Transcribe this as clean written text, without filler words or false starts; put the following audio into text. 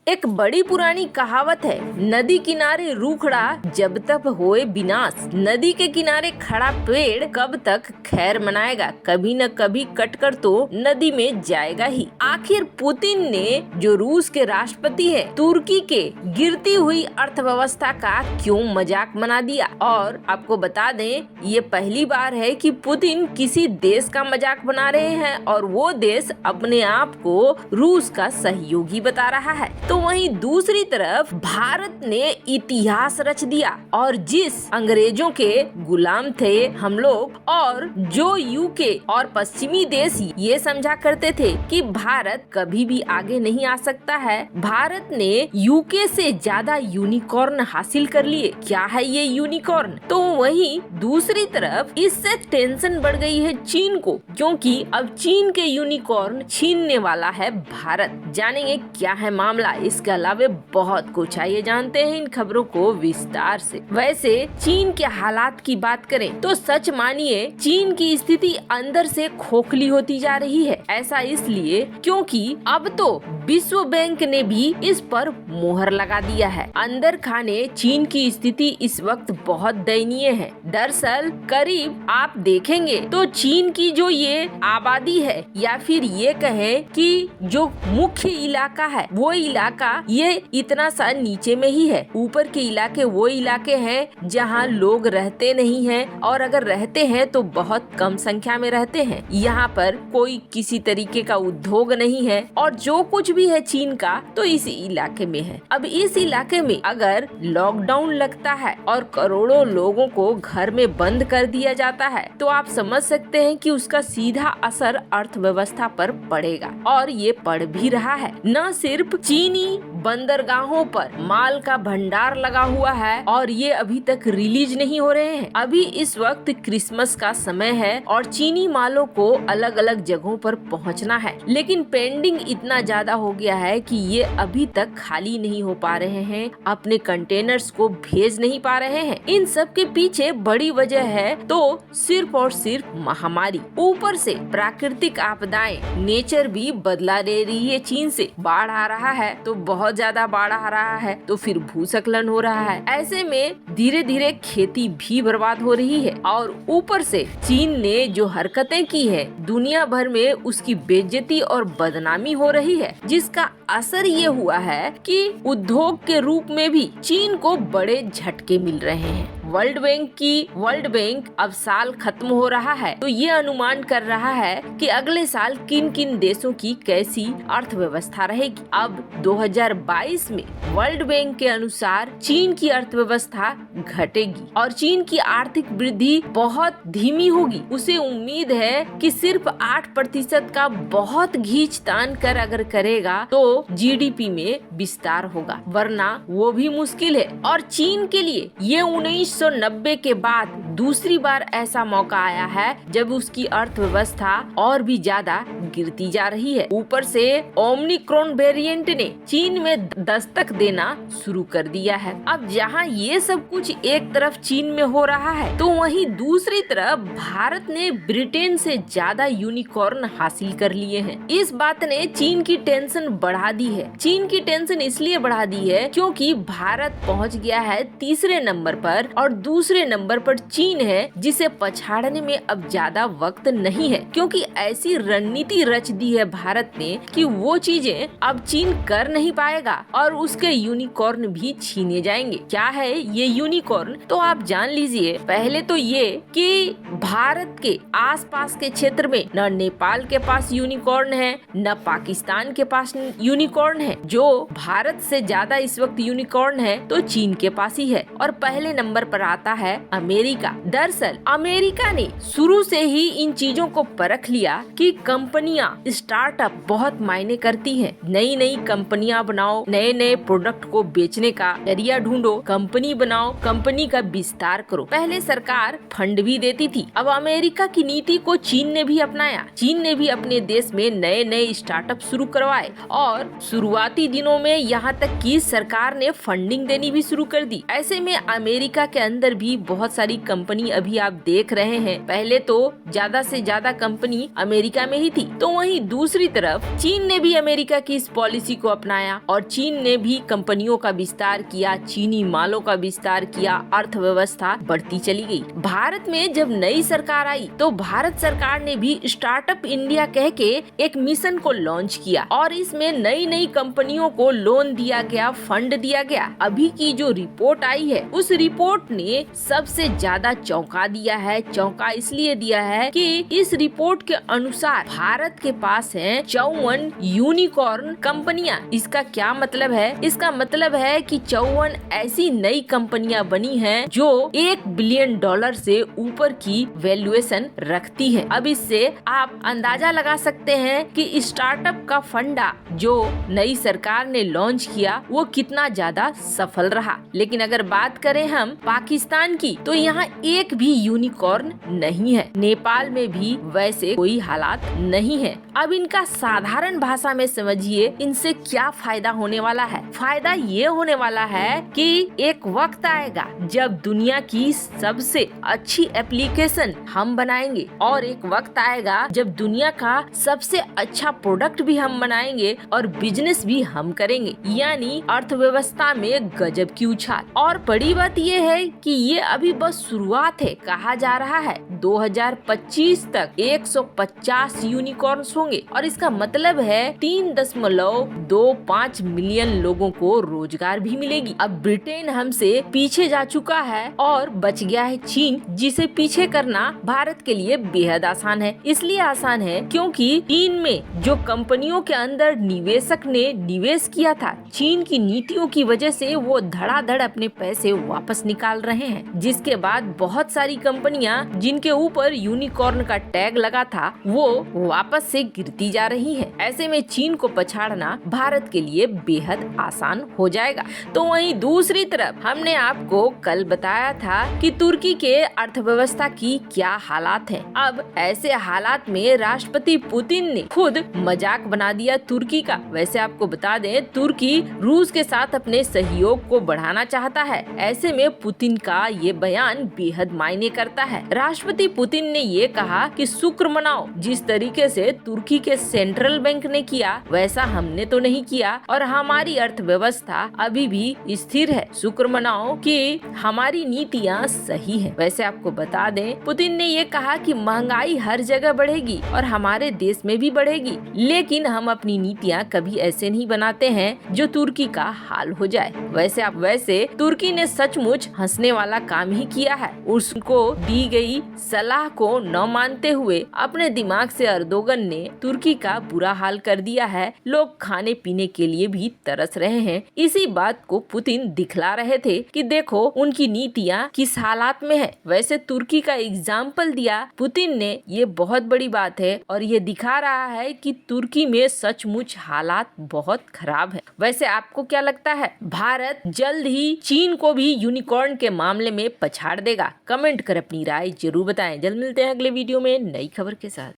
एक बड़ी पुरानी कहावत है, नदी किनारे रूखड़ा जब तक होए विनाश। नदी के किनारे खड़ा पेड़ कब तक खैर मनाएगा, कभी न कभी कटकर तो नदी में जाएगा ही। आखिर पुतिन ने जो रूस के राष्ट्रपति है, तुर्की के गिरती हुई अर्थव्यवस्था का क्यों मजाक बना दिया। और आपको बता दें, ये पहली बार है कि पुतिन किसी देश का मजाक बना रहे हैं और वो देश अपने आप को रूस का सहयोगी बता रहा है। तो वहीं दूसरी तरफ भारत ने इतिहास रच दिया और जिस अंग्रेजों के गुलाम थे हम लोग, और जो यूके और पश्चिमी देश ये समझा करते थे कि भारत कभी भी आगे नहीं आ सकता है, भारत ने यूके से ज्यादा यूनिकॉर्न हासिल कर लिए। क्या है ये यूनिकॉर्न? तो वहीं दूसरी तरफ इससे टेंशन बढ़ गई है चीन को, क्योंकि अब चीन के यूनिकॉर्न छीनने वाला है भारत। जानेंगे क्या है मामला, इसके अलावा बहुत कुछ है, ये जानते हैं इन खबरों को विस्तार से। वैसे चीन के हालात की बात करें तो सच मानिए चीन की स्थिति अंदर से खोखली होती जा रही है। ऐसा इसलिए क्योंकि अब तो विश्व बैंक ने भी इस पर मोहर लगा दिया है। अंदर खाने चीन की स्थिति इस वक्त बहुत दयनीय है। दरअसल करीब आप देखेंगे तो चीन की जो ये आबादी है, या फिर ये कहें कि जो मुख्य इलाका है, वो इलाका ये इतना सा नीचे में ही है। ऊपर के इलाके वो इलाके हैं जहाँ लोग रहते नहीं हैं, और अगर रहते हैं तो बहुत कम संख्या में रहते हैं। यहाँ पर कोई किसी तरीके का उद्योग नहीं है, और जो कुछ भी है चीन का तो इस इलाके में है। अब इस इलाके में अगर लॉकडाउन लगता है और करोड़ों लोगों को घर में बंद कर दिया जाता है, तो आप समझ सकते हैं कि उसका सीधा असर अर्थव्यवस्था पर पड़ेगा, और ये पड़ भी रहा है। न सिर्फ चीनी बंदरगाहों पर माल का भंडार लगा हुआ है और ये अभी तक रिलीज नहीं हो रहे हैं। अभी इस वक्त क्रिसमस का समय है और चीनी मालों को अलग अलग जगहों पर पहुंचना है, लेकिन पेंडिंग इतना ज्यादा हो गया है कि ये अभी तक खाली नहीं हो पा रहे हैं, अपने कंटेनर्स को भेज नहीं पा रहे हैं। इन सब के पीछे बड़ी वजह है तो सिर्फ और सिर्फ महामारी, ऊपर से प्राकृतिक आपदाएं, नेचर भी बदला ले रही है। चीन से बाढ़ आ रहा है तो बहुत ज्यादा बाढ़ आ रहा है, तो फिर भूस्खलन हो रहा है। ऐसे में धीरे धीरे खेती भी बर्बाद हो रही है, और ऊपर से चीन ने जो हरकतें की है, दुनिया भर में उसकी बेइज्जती और बदनामी हो रही है, जिसका असर ये हुआ है कि उद्योग के रूप में भी चीन को बड़े झटके मिल रहे हैं। वर्ल्ड बैंक अब साल खत्म हो रहा है, तो ये अनुमान कर रहा है कि अगले साल किन किन देशों की कैसी अर्थव्यवस्था रहेगी। अब 2022 में वर्ल्ड बैंक के अनुसार चीन की अर्थव्यवस्था घटेगी और चीन की आर्थिक वृद्धि बहुत धीमी होगी। उसे उम्मीद है कि सिर्फ 8% का बहुत खींचतान कर अगर करेगा तो जीडीपी में विस्तार होगा, वरना वो भी मुश्किल है। और चीन के लिए ये 1990 के बाद दूसरी बार ऐसा मौका आया है जब उसकी अर्थव्यवस्था और भी ज्यादा गिरती जा रही है। ऊपर से ओमिक्रॉन वेरिएंट ने चीन में दस्तक देना शुरू कर दिया है। अब जहां ये सब कुछ एक तरफ चीन में हो रहा है, तो वहीं दूसरी तरफ भारत ने ब्रिटेन से ज्यादा यूनिकॉर्न हासिल कर लिए हैं। इस बात ने चीन की टेंशन बढ़ा दी है। चीन की टेंशन इसलिए बढ़ा दी है क्योंकि भारत पहुंच गया है तीसरे नंबर पर और दूसरे नंबर पर चीन है, जिसे पछाड़ने में अब ज्यादा वक्त नहीं है, क्योंकि ऐसी रणनीति रच दी है भारत ने कि वो चीजें अब चीन कर नहीं पाएगा और उसके यूनिकॉर्न भी छीने जाएंगे। क्या है ये यूनिकॉर्न, तो आप जान लीजिए। पहले तो ये कि भारत के आसपास के क्षेत्र में न नेपाल के पास यूनिकॉर्न है, न पाकिस्तान के पास यूनिकॉर्न है। जो भारत से ज्यादा इस वक्त यूनिकॉर्न है तो चीन के पास ही है, और पहले नंबर पर आता है अमेरिका। दरअसल अमेरिका ने शुरू से ही इन चीजों को परख लिया कि कंपनियां, स्टार्टअप बहुत मायने करती हैं। नई नई कंपनियां बनाओ, नए नए प्रोडक्ट को बेचने का जरिया ढूंढो, कंपनी बनाओ, कंपनी का विस्तार करो। पहले सरकार फंड भी देती थी। अब अमेरिका की नीति को चीन ने भी अपनाया। चीन ने भी अपने देश में नए नए स्टार्टअप शुरू करवाए, और शुरुआती दिनों में यहाँ तक कि सरकार ने फंडिंग देनी भी शुरू कर दी। ऐसे में अमेरिका के अंदर भी बहुत सारी कंपनी अभी आप देख रहे हैं, पहले तो ज्यादा से ज्यादा कंपनी अमेरिका में ही थी, तो वहीं दूसरी तरफ चीन ने भी अमेरिका की इस पॉलिसी को अपनाया और चीन ने भी कंपनियों का विस्तार किया, चीनी मालों का विस्तार किया, अर्थव्यवस्था बढ़ती चली गई। भारत में जब नई सरकार आई तो भारत सरकार ने भी स्टार्टअप इंडिया कह के एक मिशन को लॉन्च किया और इसमें नई नई कंपनियों को लोन दिया गया, फंड दिया गया। अभी की जो रिपोर्ट आई है उस रिपोर्ट ने सबसे ज्यादा चौंका दिया है। चौंका इसलिए दिया है कि इस रिपोर्ट के अनुसार भारत के पास है 54 यूनिकॉर्न कंपनियां। इसका क्या मतलब है? इसका मतलब है कि 54 ऐसी नई कंपनियां बनी हैं जो $1 बिलियन से ऊपर की वैल्यूएशन रखती है। अब इससे आप अंदाजा लगा सकते हैं कि स्टार्टअप का फंडा जो नई सरकार ने लॉन्च किया वो कितना ज्यादा सफल रहा। लेकिन अगर बात करें हम पाकिस्तान की तो यहाँ एक भी यूनिकॉर्न नहीं है। नेपाल में भी वैसे कोई हालात नहीं है। अब इनका साधारण भाषा में समझिए इनसे क्या फायदा होने वाला है। फायदा ये होने वाला है कि एक वक्त आएगा जब दुनिया की सबसे अच्छी एप्लीकेशन हम बनाएंगे और एक वक्त आएगा जब दुनिया का सबसे अच्छा प्रोडक्ट भी हम बनाएंगे और बिजनेस भी हम करेंगे, यानी अर्थव्यवस्था में गजब की उछाल। और बड़ी बात ये है कि ये अभी बस शुरुआत है। कहा जा रहा है 2025 तक 150 यूनिकॉर्न्स होंगे और इसका मतलब है 3.25 मिलियन लोगों को रोजगार भी मिलेगी। अब ब्रिटेन हमसे पीछे जा चुका है और बच गया है चीन, जिसे पीछे करना भारत के लिए बेहद आसान है। इसलिए आसान है क्योंकि चीन में जो कंपनियों के अंदर निवेशक ने निवेश किया था, चीन की नीतियों की वजह से वो धड़ाधड़ अपने पैसे वापस निकाल रहे हैं, जिसके बाद बहुत सारी कंपनियां जिनके ऊपर यूनिकॉर्न का टैग लगा था वो वापस से गिरती जा रही हैं। ऐसे में चीन को पछाड़ना भारत के लिए बेहद आसान हो जाएगा। तो वहीं दूसरी तरफ हमने आपको कल बताया था कि तुर्की के अर्थव्यवस्था की क्या हालात हैं। अब ऐसे हालात में राष्ट्रपति पुतिन ने खुद मजाक बना दिया तुर्की का। वैसे आपको बता दें तुर्की रूस के साथ अपने सहयोग को बढ़ाना चाहता है। ऐसे में पुतिन का ये बयान बेहद मायने करता है। राष्ट्रपति पुतिन ने ये कहा कि शुक्र मनाओ, जिस तरीके से तुर्की के सेंट्रल बैंक ने किया वैसा हमने तो नहीं किया और हमारी अर्थव्यवस्था अभी भी स्थिर है। शुक्र मनाओ कि हमारी नीतियाँ सही है। वैसे आपको बता दें पुतिन ने ये कहा कि महंगाई हर जगह बढ़ेगी और हमारे देश में भी बढ़ेगी, लेकिन हम अपनी नीतियाँ कभी ऐसे नहीं बनाते हैं जो तुर्की का हाल हो जाए। वैसे तुर्की ने सचमुच हंसने वाला काम ही किया है। उसको दी गई सलाह को न मानते हुए अपने दिमाग से अर्दोगन ने तुर्की का बुरा हाल कर दिया है। लोग खाने पीने के लिए भी तरस रहे हैं। इसी बात को पुतिन दिखला रहे थे कि देखो उनकी नीतियाँ किस हालात में है। वैसे तुर्की का एग्जाम्पल दिया पुतिन ने, ये बहुत बड़ी बात है और ये दिखा रहा है कि तुर्की में सचमुच हालात बहुत खराब है। वैसे आपको क्या लगता है, भारत जल्द ही चीन को भी यूनिकॉर्न के मामले में पछाड़ देगा? कमेंट कर अपनी राय जरूर बताएं। जल्द मिलते हैं अगले वीडियो में नई खबर के साथ।